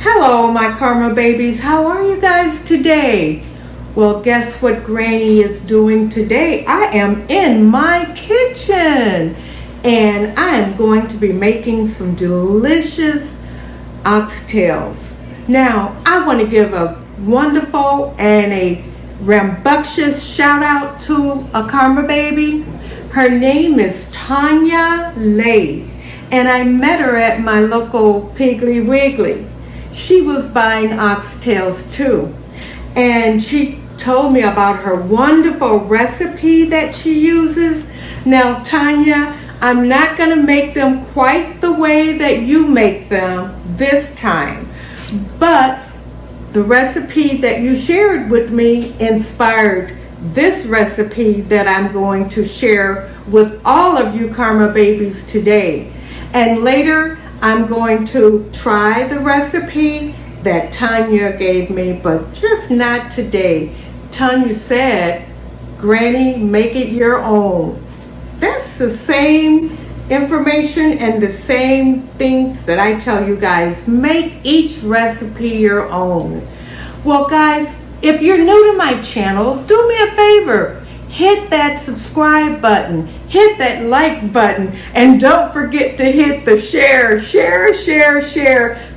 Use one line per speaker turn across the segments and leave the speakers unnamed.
Hello, my Karma babies. How are you guys today? Well, guess what Granny is doing today? I am in my kitchen and I am going to be making some delicious oxtails. Now, I want to give a wonderful and a rambunctious shout out to a Karma baby. Her name is Tanya Lay, and I met her at my local Piggly Wiggly. She was buying oxtails too, and she told me about her wonderful recipe that she uses. Now, Tanya, I'm not going to make them quite the way that you make them this time, but the recipe that you shared with me inspired this recipe that I'm going to share with all of you Karma babies today. And later, I'm going to try the recipe that Tanya gave me, but just not today. Tanya said, Granny, make it your own. That's the same information and the same things that I tell you guys. Make each recipe your own. Well, guys, if you're new to my channel, do me a favor. Hit that subscribe button, hit that like button, and don't forget to hit the share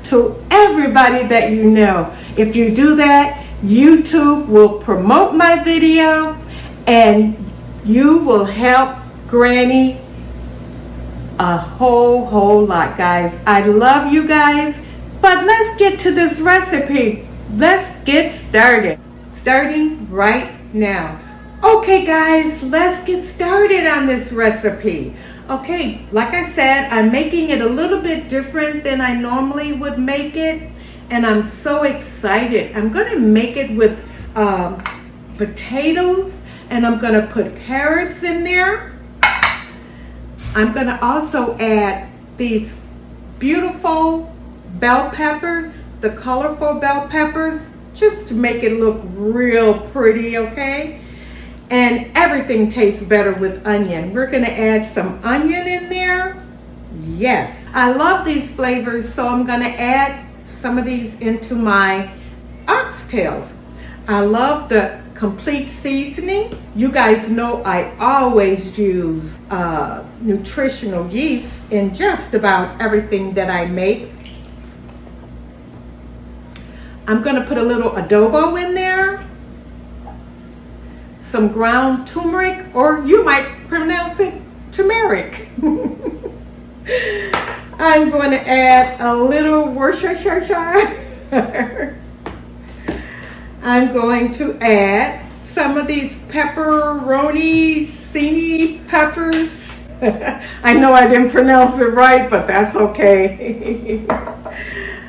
to everybody that you know. If you do that, YouTube will promote my video and you will help Granny a whole lot, guys. I love you guys, but let's get to this recipe. Let's get started. Starting right now. Okay guys, let's get started on this recipe. Okay, like I said, I'm making it a little bit different than I normally would make it, and I'm so excited. I'm going to make it with potatoes, and I'm going to put carrots in there. I'm going to also add these beautiful bell peppers, the colorful bell peppers, just to make it look real pretty, okay? And everything tastes better with onion. We're gonna add some onion in there. Yes, I love these flavors, so I'm gonna add some of these into my oxtails. I love the complete seasoning. You guys know I always use nutritional yeast in just about everything that I make. I'm gonna put a little adobo in there, some ground turmeric, or you might pronounce it turmeric. I'm going to add a little Worcestershire. I'm going to add some of these pepperoni peppers. I know I didn't pronounce it right, but that's okay.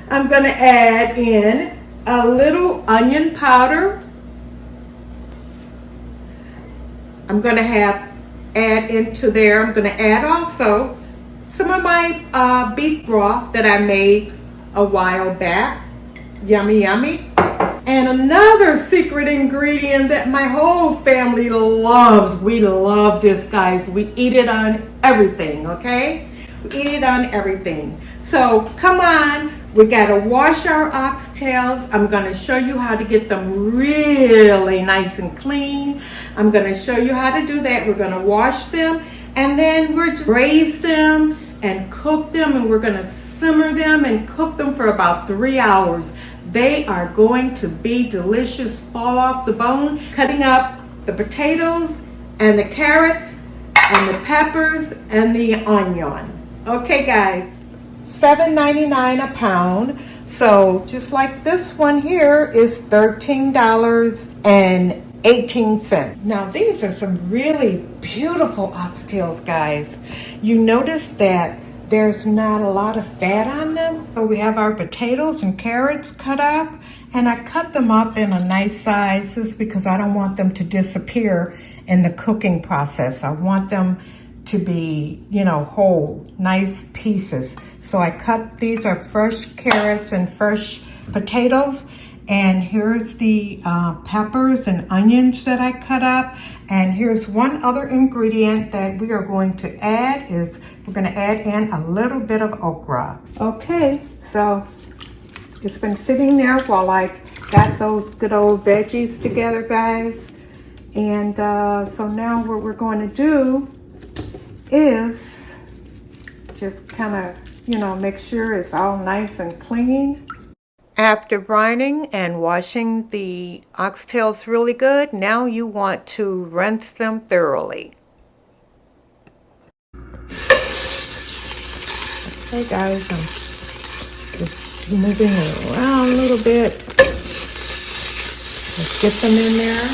I'm going to add in a little onion powder. I'm going to add into there, I'm going to add also some of my beef broth that I made a while back. Yummy, yummy. And another secret ingredient that my whole family loves. We love this, guys. We eat it on everything, okay? We eat it on everything. So come on, we got to wash our oxtails. I'm going to show you how to get them really nice and clean. I'm going to show you how to do that. We're going to wash them, and then we're just braise them and cook them, and we're going to simmer them and cook them for about 3 hours. They are going to be delicious, fall off the bone. Cutting up the potatoes and the carrots and the peppers and the onion. Okay, guys. $7.99 a pound. So just like this one here is $13.18. Now these are some really beautiful oxtails, guys. You notice that there's not a lot of fat on them. So we have our potatoes and carrots cut up, and I cut them up in a nice sizes because I don't want them to disappear in the cooking process. I want them to be, you know, whole, nice pieces. So I cut, these are fresh carrots and fresh potatoes. And here's the peppers and onions that I cut up. And here's one other ingredient that we are going to add is we're going to add in a little bit of okra. Okay, so It's been sitting there while I got those good old veggies together, guys. And so now what we're going to do is just kind of, you know, make sure it's all nice and clean. After brining and washing the oxtails really good, now you want to rinse them thoroughly. Okay guys, I'm just moving it around a little bit. Let's get them in there.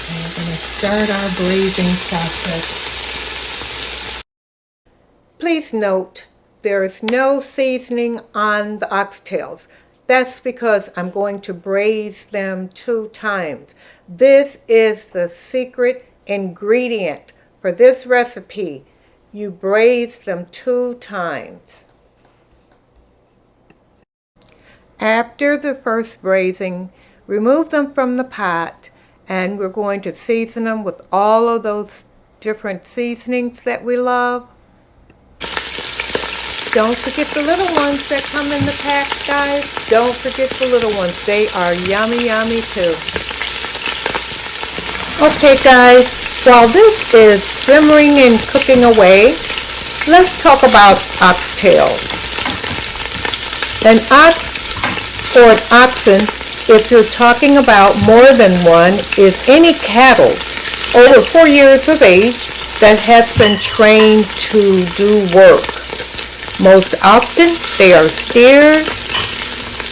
And we're going to start our braising process. Please note, there is no seasoning on the oxtails. That's because I'm going to braise them 2 times. This is the secret ingredient for this recipe. You braise them 2 times. After the first braising, remove them from the pot, and we're going to season them with all of those different seasonings that we love. Don't forget the little ones that come in the pack, guys. Don't forget the little ones. They are yummy, yummy too. Okay, guys, while this is simmering and cooking away, let's talk about oxtails. An ox or an oxen, if you're talking about more than one, is any cattle over 4 years of age that has been trained to do work. Most often, they are steers,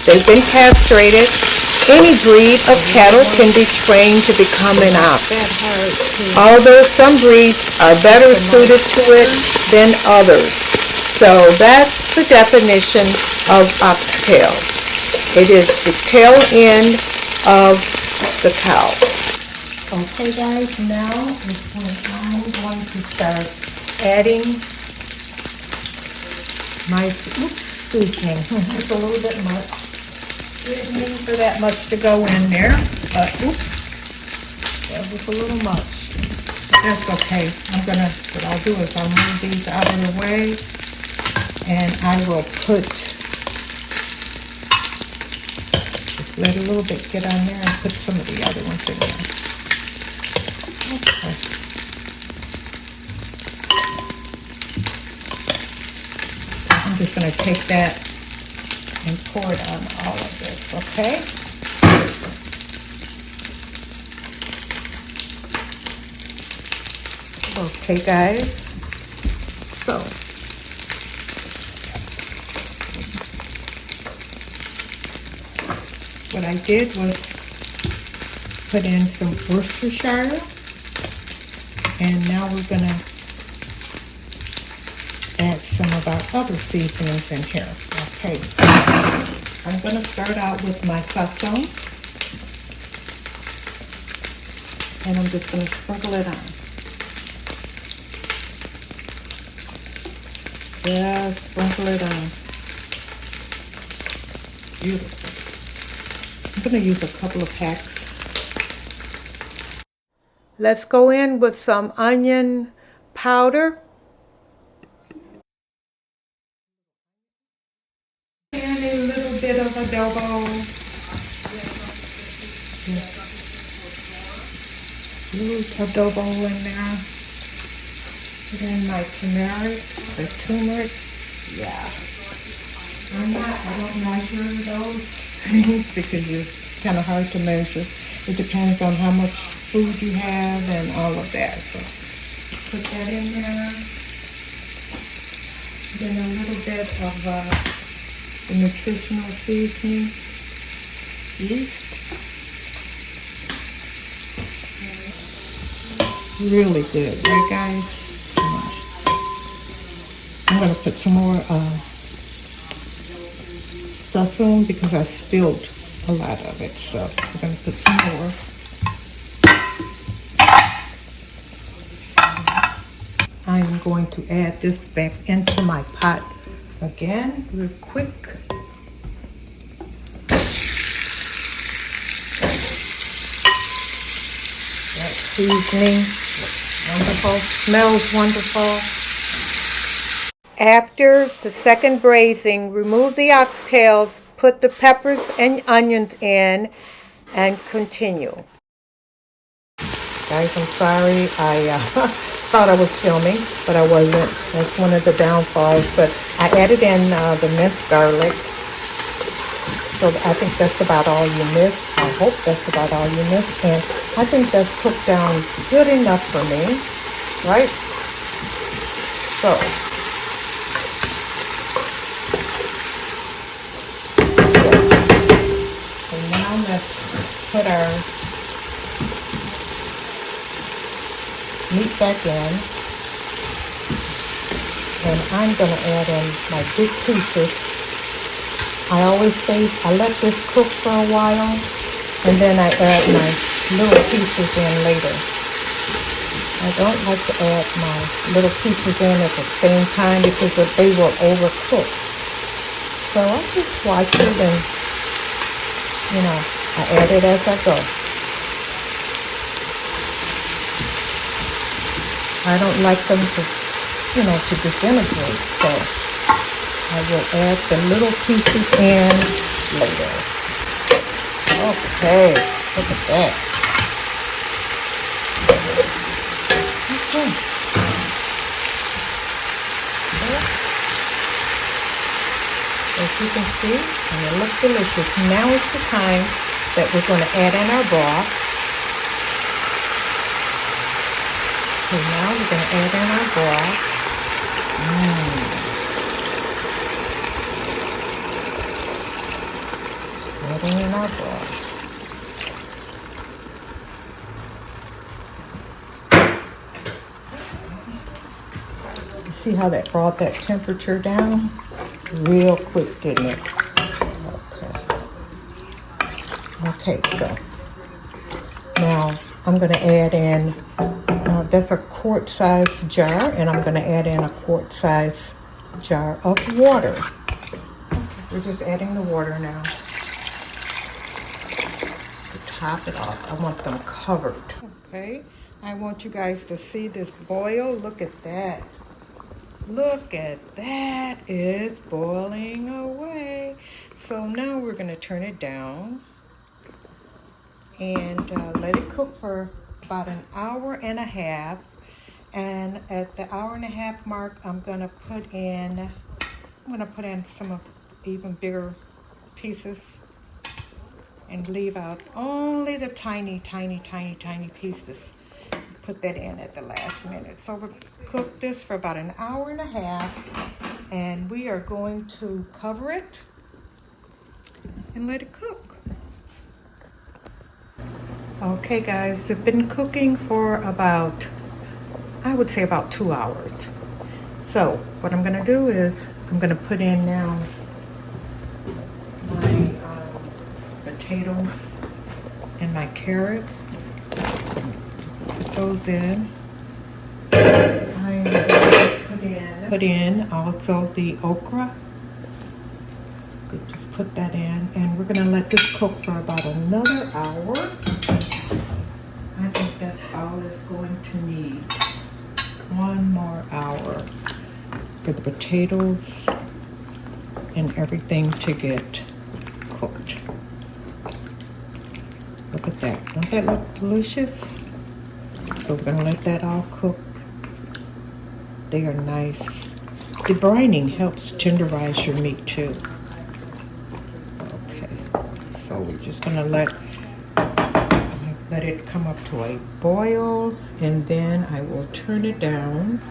they've been castrated. Any breed of cattle can be trained to become an ox. Although some breeds are better suited to it than others. So that's the definition of oxtail. It is the tail end of the cow. Okay guys, now is when I'm going to start adding my seasoning. It's a little bit much. Didn't mean for that much to go in there, but oops, that was a little much. That's okay. What I'll do is I'll move these out of the way, and I will just let a little bit get on there and put some of the other ones in there. Okay. I'm just going to take that and pour it on all of this, okay? Okay, guys. So, what I did was put in some Worcestershire, and now we're going to add some of our other seasonings in here. Okay, I'm going to start out with my sazon, and I'm just going to sprinkle it on. Just sprinkle it on. Beautiful. I'm going to use a couple of packs. Let's go in with some onion powder. And a little bit of adobo. A little adobo in there. Put in my turmeric, yeah. I don't measure those things because it's kind of hard to measure. It depends on how much food you have and all of that. So put that in there. Then a little bit of the nutritional seasoning, yeast. Really good, right guys? I'm going to put some more sazon because I spilled a lot of it, so we're going to put some more. I'm going to add this back into my pot again real quick. That seasoning looks wonderful, smells wonderful. After the second braising, remove the oxtails, put put the peppers and onions in and continue. Guys, I'm sorry. I thought I was filming, but I wasn't. That's one of the downfalls. But I added in the minced garlic. So I think that's about all you missed. I hope that's about all you missed. And I think that's cooked down good enough for me, right? So, yes. So now let's put our meat back in. And I'm going to add in my big pieces. I always say I let this cook for a while, and then I add my little pieces in later. I don't like to add my little pieces in at the same time because they will overcook. So I just watch it and, you know, I add it as I go. I don't like them to, you know, to disintegrate, so I will add the little pieces in later. Okay, look at that. Okay. As you can see, and it looks delicious. Now is the time that we're going to add in our broth. So now we're going to add in our broth. Adding in our broth. You see how that brought that temperature down? Real quick, didn't it? Okay, so now I'm going to add in, that's a quart-sized jar, and I'm going to add in a quart-sized jar of water. We're just adding the water now. Top it off. I want them covered. Okay, I want you guys to see this boil. Look at that. Look at that. It's boiling away. So now we're going to turn it down and let it cook for about an hour and a half. And at the hour and a half mark, I'm going to put in some of even bigger pieces. And leave out only the tiny pieces. Put that in at the last minute. So we'll cook this for about an hour and a half, and we are going to cover it and let it cook. Okay guys, it's been cooking for about, I would say about 2 hours. So what I'm gonna do is, I'm gonna put in now my potatoes and my carrots. Just put those in. I'm going to put in also the okra. Could just put that in, and we're going to let this cook for about another hour. I think that's all it's going to need. One more hour for the potatoes and everything to get cooked. Look at that. Don't that look delicious? So we're going to let that all cook. They are nice. The brining helps tenderize your meat too. Okay. So we're just going to let it come up to a boil, and then I will turn it down.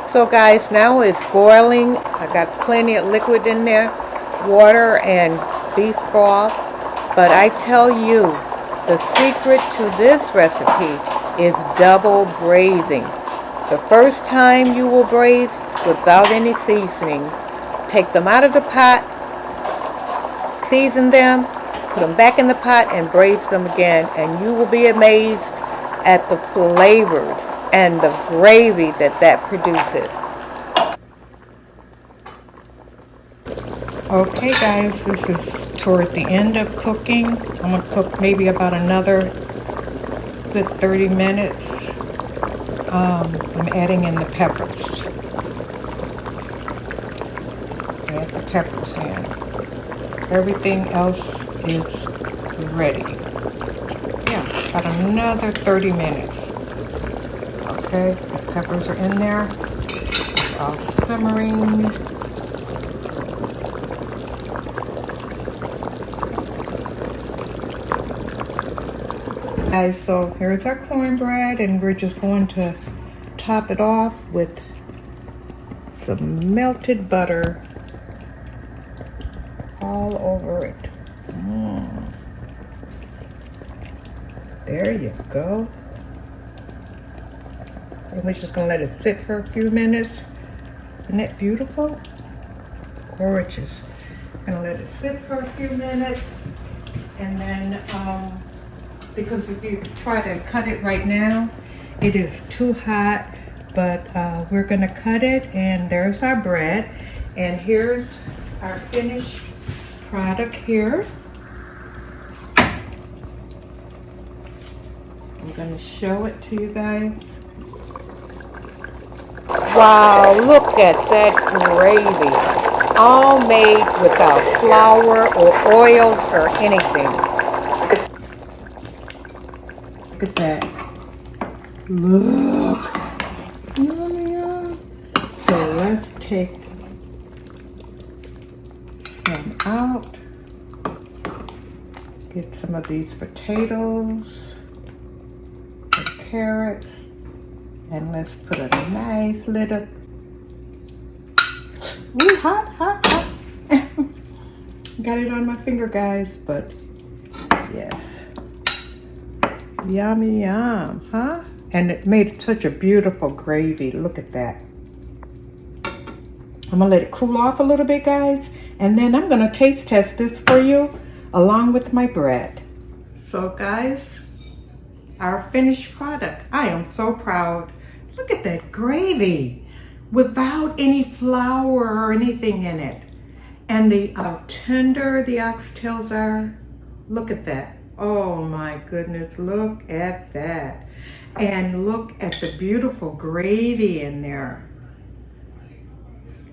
So guys, now it's boiling. I got plenty of liquid in there, water and beef broth, but I tell you, the secret to this recipe is double braising. The first time you will braise without any seasoning, take them out of the pot, season them, put them back in the pot and braise them again, and you will be amazed at the flavors and the gravy that produces. Okay guys, this is toward the end of cooking. I'm going to cook maybe about another good 30 minutes. I'm adding in the peppers. add the peppers in. Everything else is ready. Yeah, about another 30 minutes. Okay, the peppers are in there. It's all simmering. Guys, so here's our cornbread, and we're just going to top it off with some melted butter all over it. There you go. And we're just gonna let it sit for a few minutes. Isn't that beautiful? Gorgeous. Gonna let it sit for a few minutes, and then because if you try to cut it right now, it is too hot, but we're gonna cut it, and there's our bread, and here's our finished product here. I'm gonna show it to you guys. Wow, look at that gravy. All made without flour or oils or anything. Look at that. Look. Yummy. So let's take some out. Get some of these potatoes, the carrots, and let's put a nice little. Ooh, hot, hot, hot. Got it on my finger, guys, but yes. Yummy, yum, huh? And it made such a beautiful gravy. Look at that. I'm gonna let it cool off a little bit, guys, and then I'm gonna taste test this for you along with my bread. So guys, our finished product. I am so proud. Look at that gravy without any flour or anything in it. And how tender the oxtails are. Look at that. Oh my goodness, look at that. And look at the beautiful gravy in there.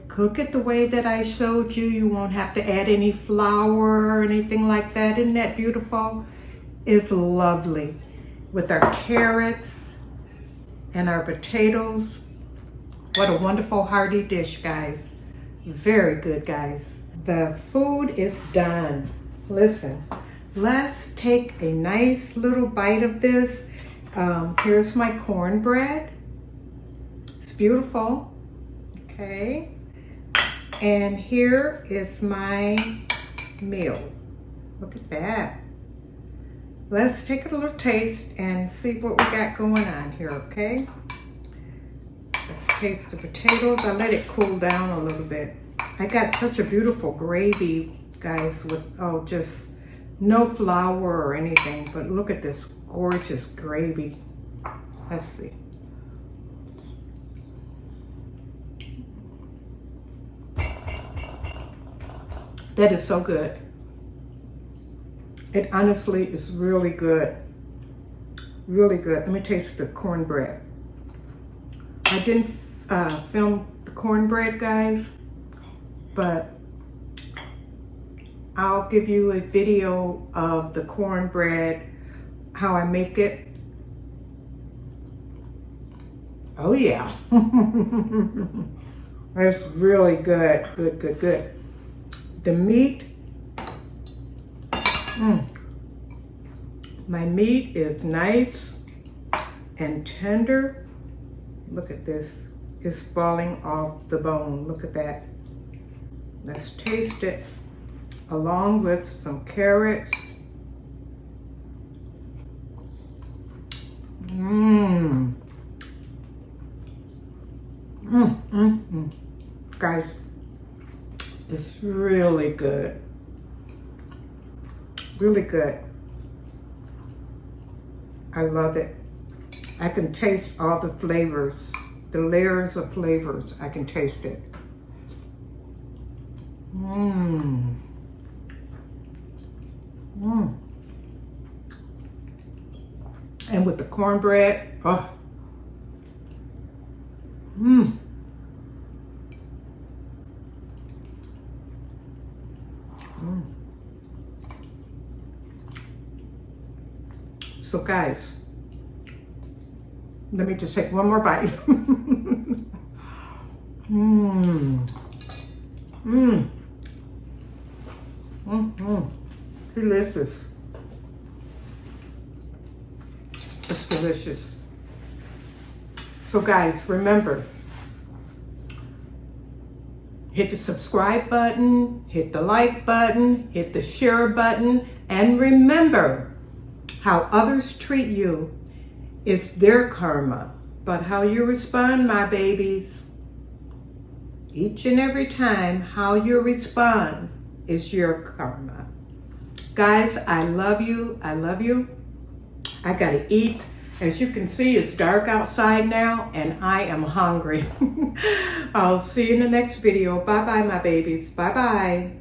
Cook it the way that I showed you. You won't have to add any flour or anything like that. Isn't that beautiful? It's lovely. With our carrots and our potatoes. What a wonderful hearty dish, guys. Very good, guys. The food is done. Listen, let's take a nice little bite of this. Here's my cornbread. It's beautiful. Okay. And here is my meal. Look at that. Let's take a little taste and see what we got going on here, okay? Let's taste the potatoes. I let it cool down a little bit. I got such a beautiful gravy, guys, with, oh, just no flour or anything, but look at this gorgeous gravy. Let's see. That is so good. It honestly is really good. Really good. Let me taste the cornbread. I didn't film the cornbread, guys, but I'll give you a video of the cornbread, how I make it. Oh yeah. It's really good. Good, good, good. The meat, my meat is nice and tender. Look at this. It's falling off the bone. Look at that. Let's taste it along with some carrots. Guys, it's really good. Really good. I love it. I can taste all the flavors, the layers of flavors. I can taste it. And with the cornbread, oh. So guys, let me just take one more bite. Delicious. It's delicious. So guys, remember, hit the subscribe button, hit the like button, hit the share button, and remember, how others treat you is their karma, but how you respond, my babies, each and every time, how you respond is your karma. Guys, I love you. I love you. I gotta eat. As you can see, it's dark outside now and I am hungry. I'll see you in the next video. Bye-bye, my babies. Bye-bye.